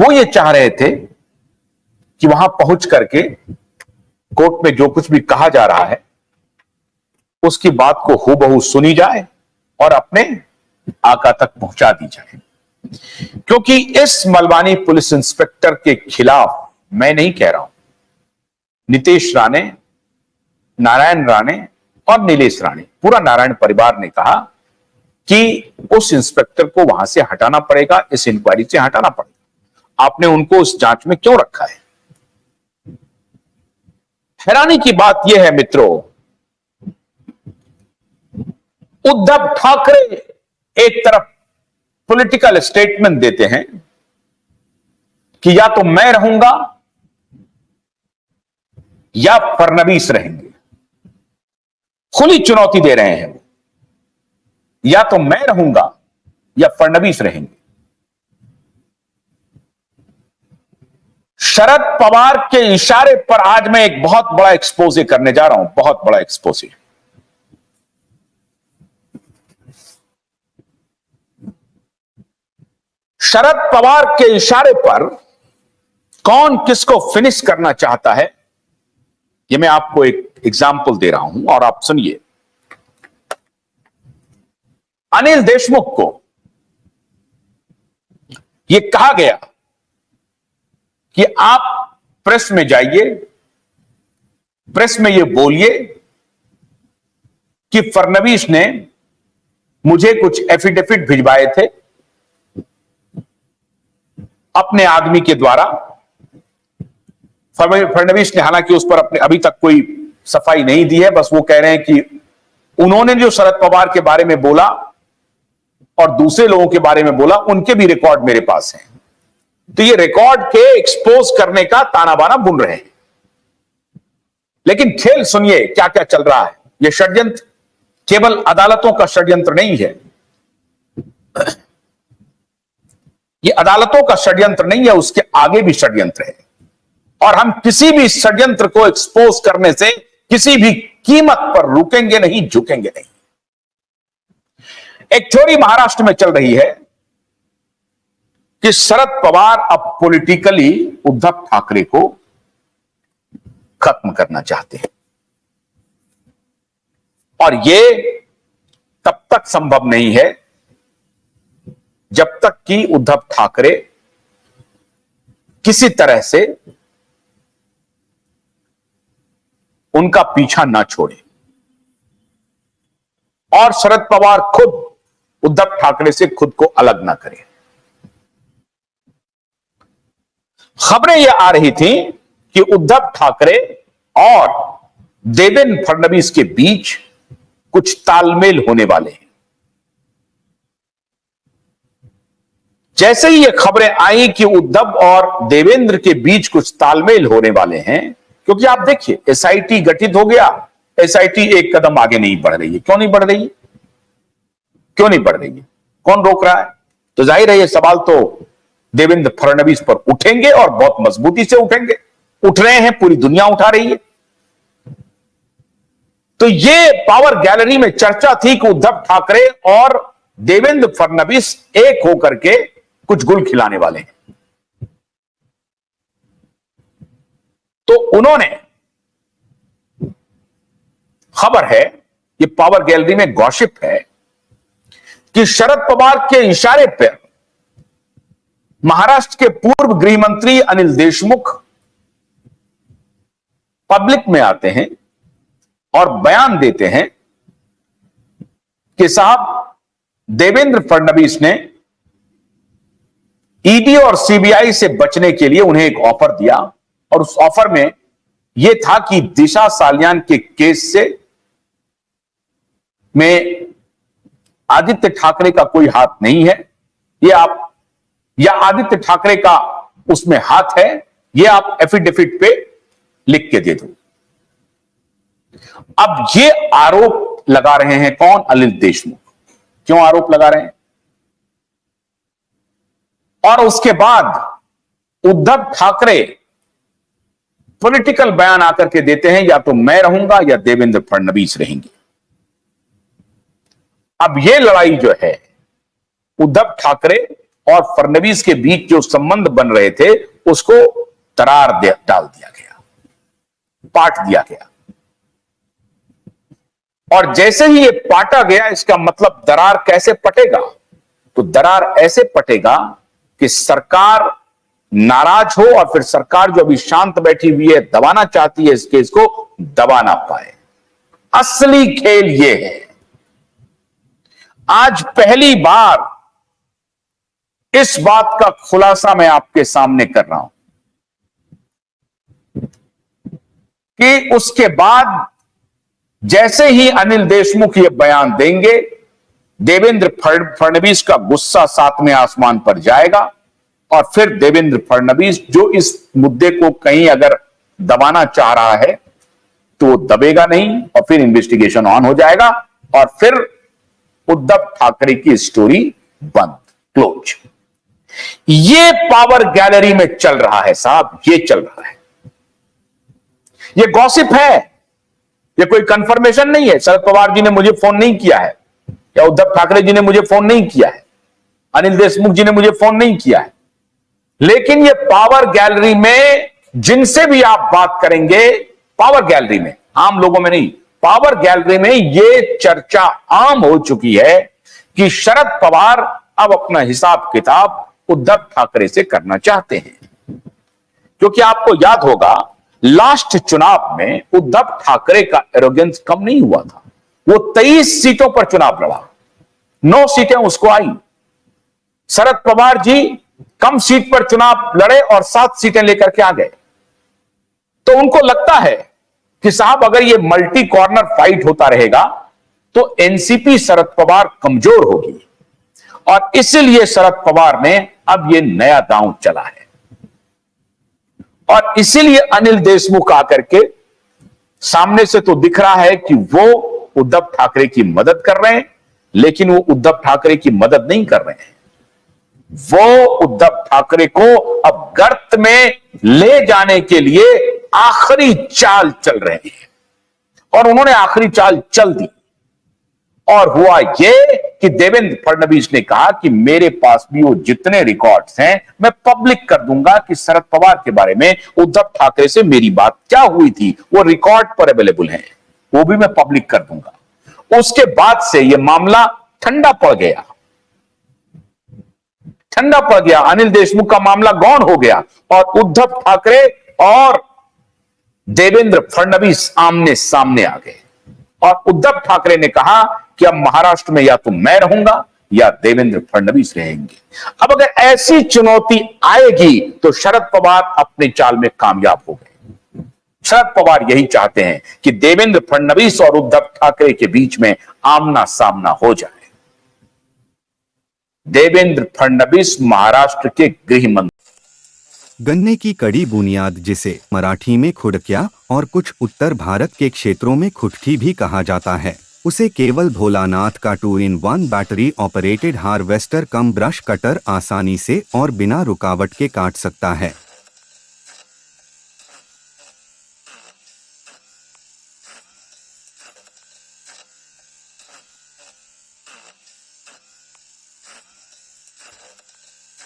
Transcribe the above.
वो ये चाह रहे थे कि वहां पहुंच करके कोर्ट में जो कुछ भी कहा जा रहा है उसकी बात को हूबहू सुनी जाए और अपने आका तक पहुंचा दी जाए। क्योंकि इस मलवानी पुलिस इंस्पेक्टर के खिलाफ मैं नहीं कह रहा हूं, नितेश राणे, नारायण राणे और नीलेश राणे, पूरा नारायण परिवार ने कहा कि उस इंस्पेक्टर को वहां से हटाना पड़ेगा, इस इंक्वायरी से हटाना पड़ेगा। आपने उनको उस जांच में क्यों रखा है? हैरानी की बात यह है मित्रों, उद्धव ठाकरे एक तरफ पॉलिटिकल स्टेटमेंट देते हैं कि या तो मैं रहूंगा या फडणवीस रहेंगे। खुली चुनौती दे रहे हैं, या तो मैं रहूंगा या फडणवीस रहेंगे। शरद पवार के इशारे पर आज मैं एक बहुत बड़ा एक्सपोजे करने जा रहा हूं, बहुत बड़ा एक्सपोजे। शरद पवार के इशारे पर कौन किसको फिनिश करना चाहता है, यह मैं आपको एक एग्जाम्पल दे रहा हूं और आप सुनिए। अनिल देशमुख को यह कहा गया कि आप प्रेस में जाइए, प्रेस में यह बोलिए कि फडणवीस ने मुझे कुछ एफिडेविट भिजवाए थे अपने आदमी के द्वारा। फडणवीस ने हालांकि उस पर अपने अभी तक कोई सफाई नहीं दी है, बस वो कह रहे हैं कि उन्होंने जो शरद पवार के बारे में बोला और दूसरे लोगों के बारे में बोला, उनके भी रिकॉर्ड मेरे पास हैं। तो ये रिकॉर्ड के एक्सपोज करने का ताना बाना बुन रहे हैं। लेकिन खेल सुनिए क्या क्या चल रहा है। यह षड्यंत्र केवल अदालतों का षड्यंत्र नहीं है, यह अदालतों का षड्यंत्र नहीं है, उसके आगे भी षड्यंत्र है। और हम किसी भी षड्यंत्र को एक्सपोज करने से किसी भी कीमत पर रुकेंगे नहीं, झुकेंगे नहीं। एक थ्योरी महाराष्ट्र में चल रही है कि शरद पवार अब पॉलिटिकली उद्धव ठाकरे को खत्म करना चाहते हैं, और यह तब तक संभव नहीं है जब तक कि उद्धव ठाकरे किसी तरह से उनका पीछा ना छोड़े और शरद पवार खुद उद्धव ठाकरे से खुद को अलग ना करे। खबरें यह आ रही थी कि उद्धव ठाकरे और देवेंद्र फडणवीस के बीच कुछ तालमेल होने वाले हैं। जैसे ही ये खबरें आई कि उद्धव और देवेंद्र के बीच कुछ तालमेल होने वाले हैं, क्योंकि आप देखिए एसआईटी गठित हो गया, एसआईटी एक कदम आगे नहीं बढ़ रही है। क्यों नहीं बढ़ रही है? क्यों नहीं बढ़ रही है? कौन रोक रहा है? तो जाहिर है ये सवाल तो देवेंद्र फडणवीस पर उठेंगे और बहुत मजबूती से उठेंगे। उठ रहे हैं, पूरी दुनिया उठा रही है। तो ये पावर गैलरी में चर्चा थी कि उद्धव ठाकरे और देवेंद्र फडणवीस एक होकर के कुछ गुल खिलाने वाले हैं। तो उन्होंने, खबर है, ये पावर गैलरी में गॉसिप है कि शरद पवार के इशारे पर महाराष्ट्र के पूर्व गृह मंत्री अनिल देशमुख पब्लिक में आते हैं और बयान देते हैं कि साहब देवेंद्र फडणवीस ने ईडी और सीबीआई से बचने के लिए उन्हें एक ऑफर दिया, और उस ऑफर में यह था कि दिशा सालियान के केस से में आदित्य ठाकरे का कोई हाथ नहीं है, यह आप, या आदित्य ठाकरे का उसमें हाथ है, यह आप एफिडेविट पे लिख के दे दो। अब ये आरोप लगा रहे हैं कौन? अनिल देशमुख। क्यों आरोप लगा रहे हैं? और उसके बाद उद्धव ठाकरे पॉलिटिकल बयान आकर के देते हैं, या तो मैं रहूंगा या देवेंद्र फडणवीस रहेंगे। अब यह लड़ाई जो है, उद्धव ठाकरे और फडणवीस के बीच जो संबंध बन रहे थे उसको दरार डाल दिया गया, पाट दिया गया। और जैसे ही ये पाटा गया, इसका मतलब दरार कैसे पटेगा? तो दरार ऐसे पटेगा कि सरकार नाराज हो और फिर सरकार जो अभी शांत बैठी हुई है, दबाना चाहती है इस केस को, दबा ना पाए। असली खेल ये है। आज पहली बार इस बात का खुलासा मैं आपके सामने कर रहा हूं कि उसके बाद जैसे ही अनिल देशमुख ये बयान देंगे, देवेंद्र फडणवीस का गुस्सा सातवें आसमान पर जाएगा और फिर देवेंद्र फडणवीस जो इस मुद्दे को कहीं अगर दबाना चाह रहा है तो वो दबेगा नहीं और फिर इन्वेस्टिगेशन ऑन हो जाएगा और फिर उद्धव ठाकरे की स्टोरी बंद, क्लोज। ये पावर गैलरी में चल रहा है साहब, ये चल रहा है। ये गॉसिप है, ये कोई कंफर्मेशन नहीं है। शरद पवार जी ने मुझे फोन नहीं किया है, या उद्धव ठाकरे जी ने मुझे फोन नहीं किया है, अनिल देशमुख जी ने मुझे फोन नहीं किया है। लेकिन ये पावर गैलरी में जिनसे भी आप बात करेंगे, पावर गैलरी में, आम लोगों में नहीं, पावर गैलरी में ये चर्चा आम हो चुकी है कि शरद पवार अब अपना हिसाब किताब उद्धव ठाकरे से करना चाहते हैं। क्योंकि आपको याद होगा लास्ट चुनाव में उद्धव ठाकरे का एरोगेंस कम नहीं हुआ था। वो 23 सीटों पर चुनाव लड़ा, 9 सीटें उसको आई। शरद पवार जी कम सीट पर चुनाव लड़े और 7 सीटें लेकर के आ गए। तो उनको लगता है कि साहब अगर ये मल्टी कॉर्नर फाइट होता रहेगा तो एनसीपी शरद पवार कमजोर होगी, और इसीलिए शरद पवार ने अब ये नया दांव चला है। और इसीलिए अनिल देशमुख आकर के सामने से तो दिख रहा है कि वो उद्धव ठाकरे की मदद कर रहे हैं, लेकिन वो उद्धव ठाकरे की मदद नहीं कर रहे हैं। वो उद्धव ठाकरे को अब गर्त में ले जाने के लिए आखिरी चाल चल रहे हैं, और उन्होंने आखिरी चाल चल दी। और हुआ ये कि देवेंद्र फडणवीस ने कहा कि मेरे पास भी वो जितने रिकॉर्ड्स हैं मैं पब्लिक कर दूंगा कि शरद पवार के बारे में उद्धव ठाकरे से मेरी बात क्या हुई थी, वो रिकॉर्ड पर अवेलेबल है, वो भी मैं पब्लिक कर दूंगा। उसके बाद से ये मामला ठंडा पड़ गया, ठंडा पड़ गया। अनिल देशमुख का मामला गौण हो गया और उद्धव ठाकरे और देवेंद्र फडणवीस आमने सामने आ गए। और उद्धव ठाकरे ने कहा कि अब महाराष्ट्र में या तो मैं रहूंगा या देवेंद्र फडणवीस रहेंगे। अब अगर ऐसी चुनौती आएगी तो शरद पवार अपने चाल में कामयाब हो गए। शरद पवार यही चाहते हैं कि देवेंद्र फडणवीस और उद्धव ठाकरे के बीच में आमना सामना हो जाए। देवेंद्र फडणवीस महाराष्ट्र के गृह मंत्री। गन्ने की कड़ी बुनियाद, जिसे मराठी में खुड़किया और कुछ उत्तर भारत के क्षेत्रों में खुटकी भी कहा जाता है, उसे केवल भोलानाथ का 2-in-1 बैटरी ऑपरेटेड हार्वेस्टर कम ब्रश कटर आसानी से और बिना रुकावट के काट सकता है।